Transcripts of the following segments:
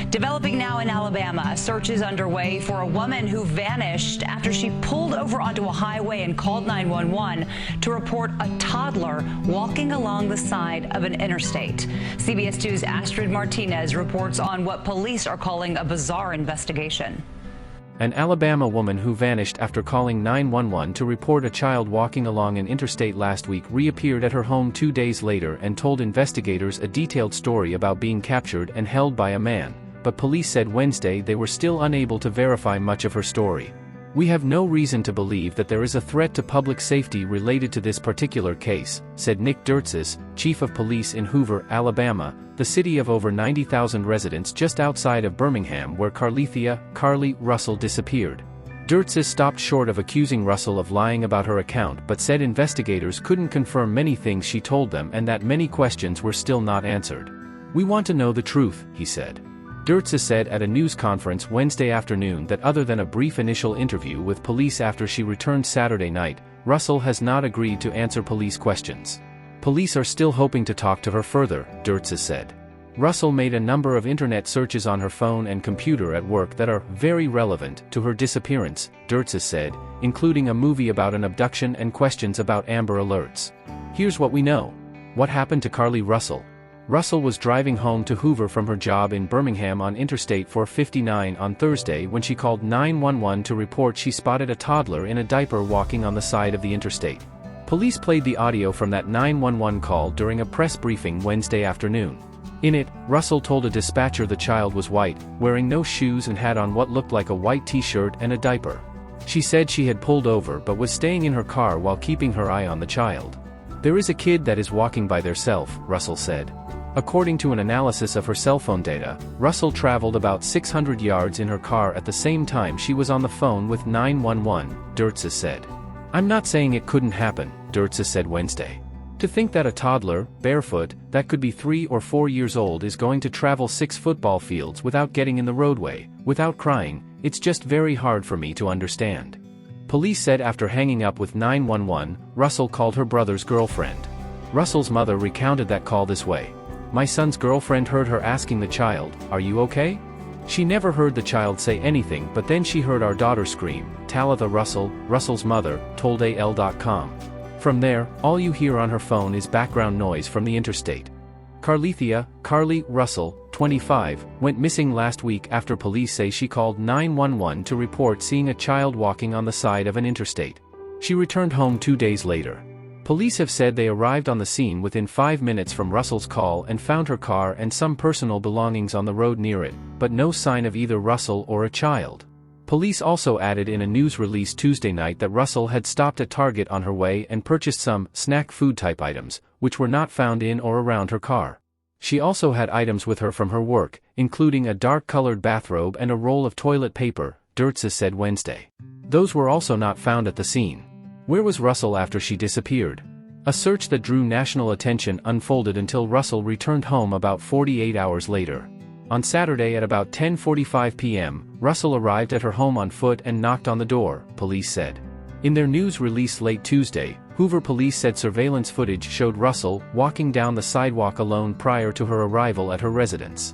Developing now in Alabama, a search is underway for a woman who vanished after she pulled over onto a highway and called 911 to report a toddler walking along the side of an interstate. CBS 2's Astrid Martinez reports on what police are calling a bizarre investigation. An Alabama woman who vanished after calling 911 to report a child walking along an interstate last week reappeared at her home 2 days later and told investigators a detailed story about being captured and held by a man, but police said Wednesday they were still unable to verify much of her story. "We have no reason to believe that there is a threat to public safety related to this particular case," said Nick Dirtzis, chief of police in Hoover, Alabama, the city of over 90,000 residents just outside of Birmingham where Carlee Russell disappeared. Dirtzis stopped short of accusing Russell of lying about her account but said investigators couldn't confirm many things she told them and that many questions were still not answered. "We want to know the truth," he said. Dirtzis said at a news conference Wednesday afternoon that other than a brief initial interview with police after she returned Saturday night, Russell has not agreed to answer police questions. "Police are still hoping to talk to her further," Dirtzis said. Russell made a number of internet searches on her phone and computer at work that are very relevant to her disappearance, Dirtzis said, including a movie about an abduction and questions about Amber Alerts. "Here's what we know. What happened to Carlee Russell?" Russell was driving home to Hoover from her job in Birmingham on Interstate 459 on Thursday when she called 911 to report she spotted a toddler in a diaper walking on the side of the interstate. Police played the audio from that 911 call during a press briefing Wednesday afternoon. In it, Russell told a dispatcher the child was white, wearing no shoes and had on what looked like a white t-shirt and a diaper. She said she had pulled over but was staying in her car while keeping her eye on the child. "There is a kid that is walking by theirself," Russell said. According to an analysis of her cell phone data, Russell traveled about 600 yards in her car at the same time she was on the phone with 911, Dirtzis said. "I'm not saying it couldn't happen," Dirtzis said Wednesday. "To think that a toddler, barefoot, that could be 3 or 4 years old is going to travel 6 football fields without getting in the roadway, without crying, it's just very hard for me to understand." Police said after hanging up with 911, Russell called her brother's girlfriend. Russell's mother recounted that call this way. "My son's girlfriend heard her asking the child, 'Are you okay?' She never heard the child say anything but then she heard our daughter scream," Talitha Russell, Russell's mother, told AL.com. "From there, all you hear on her phone is background noise from the interstate." Carlee Russell, 25, went missing last week after police say she called 911 to report seeing a child walking on the side of an interstate. She returned home 2 days later. Police have said they arrived on the scene within 5 minutes from Russell's call and found her car and some personal belongings on the road near it, but no sign of either Russell or a child. Police also added in a news release Tuesday night that Russell had stopped at Target on her way and purchased some snack food type items, which were not found in or around her car. She also had items with her from her work, including a dark-colored bathrobe and a roll of toilet paper, Dirtzis said Wednesday. Those were also not found at the scene. Where was Russell after she disappeared? A search that drew national attention unfolded until Russell returned home about 48 hours later. On Saturday at about 10:45 p.m., Russell arrived at her home on foot and knocked on the door, police said. In their news release late Tuesday, Hoover police said surveillance footage showed Russell walking down the sidewalk alone prior to her arrival at her residence.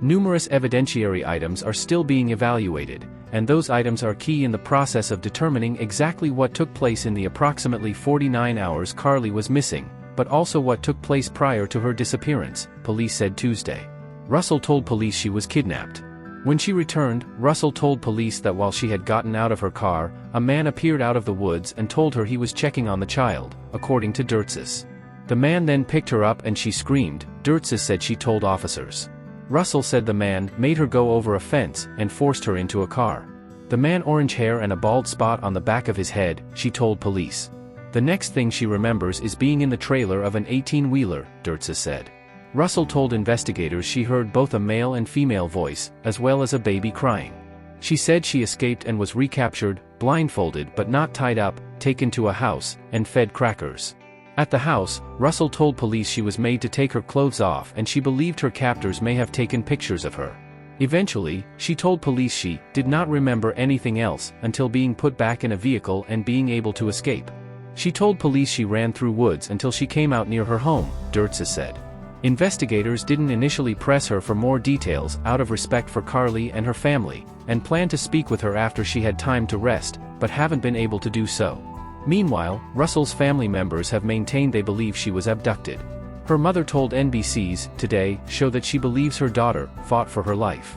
Numerous evidentiary items are still being evaluated, and those items are key in the process of determining exactly what took place in the approximately 49 hours Carlee was missing, but also what took place prior to her disappearance, police said Tuesday. Russell told police she was kidnapped. When she returned, Russell told police that while she had gotten out of her car, a man appeared out of the woods and told her he was checking on the child, according to Dirtzis. The man then picked her up and she screamed, Dirtzis said she told officers. Russell said the man made her go over a fence and forced her into a car. The man orange hair and a bald spot on the back of his head, she told police. The next thing she remembers is being in the trailer of an 18-wheeler, Dirtzis said. Russell told investigators she heard both a male and female voice, as well as a baby crying. She said she escaped and was recaptured, blindfolded but not tied up, taken to a house, and fed crackers. At the house, Russell told police she was made to take her clothes off and she believed her captors may have taken pictures of her. Eventually, she told police she did not remember anything else until being put back in a vehicle and being able to escape. She told police she ran through woods until she came out near her home, Dirtzis said. Investigators didn't initially press her for more details out of respect for Carly and her family, and planned to speak with her after she had time to rest, but haven't been able to do so. Meanwhile, Russell's family members have maintained they believe she was abducted. Her mother told NBC's Today Show that she believes her daughter fought for her life.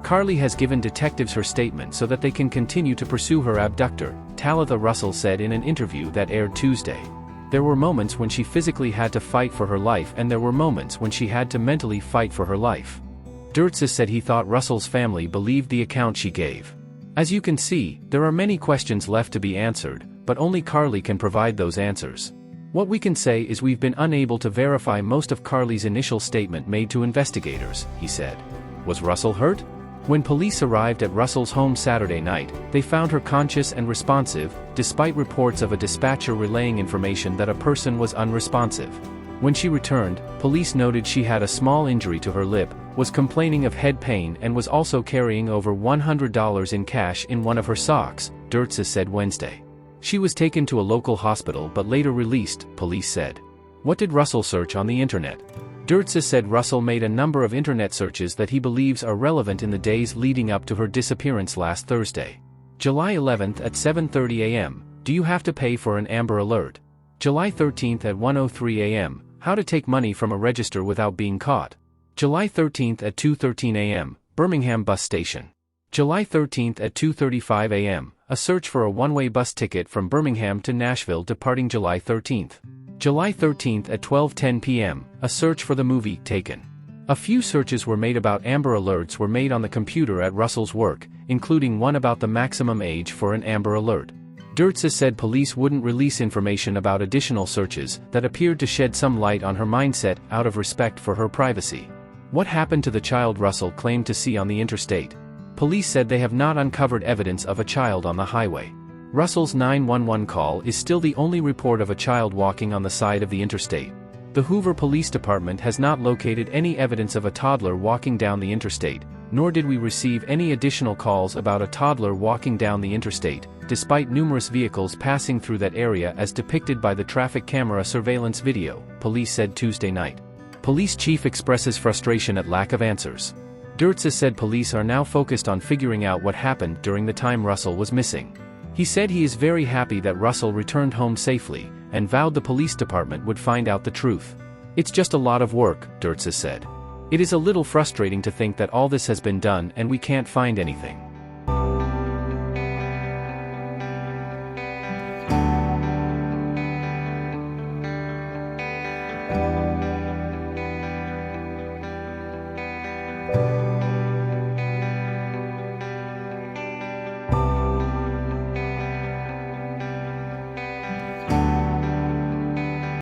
Carly has given detectives her statement so that they can continue to pursue her abductor, Talitha Russell said in an interview that aired Tuesday. There were moments when she physically had to fight for her life, and there were moments when she had to mentally fight for her life. Dirtsa said he thought Russell's family believed the account she gave. As you can see, there are many questions left to be answered, but only Carly can provide those answers. What we can say is we've been unable to verify most of Carly's initial statement made to investigators, he said. Was Russell hurt? When police arrived at Russell's home Saturday night, they found her conscious and responsive, despite reports of a dispatcher relaying information that a person was unresponsive. When she returned, police noted she had a small injury to her lip, was complaining of head pain, and was also carrying over $100 in cash in one of her socks, Dirtsa said Wednesday. She was taken to a local hospital but later released, police said. What did Russell search on the internet? Dirtsa said Russell made a number of internet searches that he believes are relevant in the days leading up to her disappearance last Thursday. July 11th at 7:30 a.m., do you have to pay for an Amber Alert? July 13th at 1:03 a.m., how to take money from a register without being caught? July 13th at 2:13 a.m., Birmingham bus station. July 13th at 2:35 a.m., a search for a one-way bus ticket from Birmingham to Nashville departing July 13th. July 13th at 12:10 p.m., a search for the movie Taken. A few searches were made about Amber Alerts were made on the computer at Russell's work, including one about the maximum age for an Amber Alert. Dirtsa said police wouldn't release information about additional searches that appeared to shed some light on her mindset out of respect for her privacy. What happened to the child Russell claimed to see on the interstate? Police said they have not uncovered evidence of a child on the highway. Russell's 911 call is still the only report of a child walking on the side of the interstate. The Hoover Police Department has not located any evidence of a toddler walking down the interstate, nor did we receive any additional calls about a toddler walking down the interstate, despite numerous vehicles passing through that area as depicted by the traffic camera surveillance video, police said Tuesday night. Police chief expresses frustration at lack of answers. Dirtsa said police are now focused on figuring out what happened during the time Russell was missing. He said he is very happy that Russell returned home safely, and vowed the police department would find out the truth. It's just a lot of work, Dirtsa said. It is a little frustrating to think that all this has been done and we can't find anything.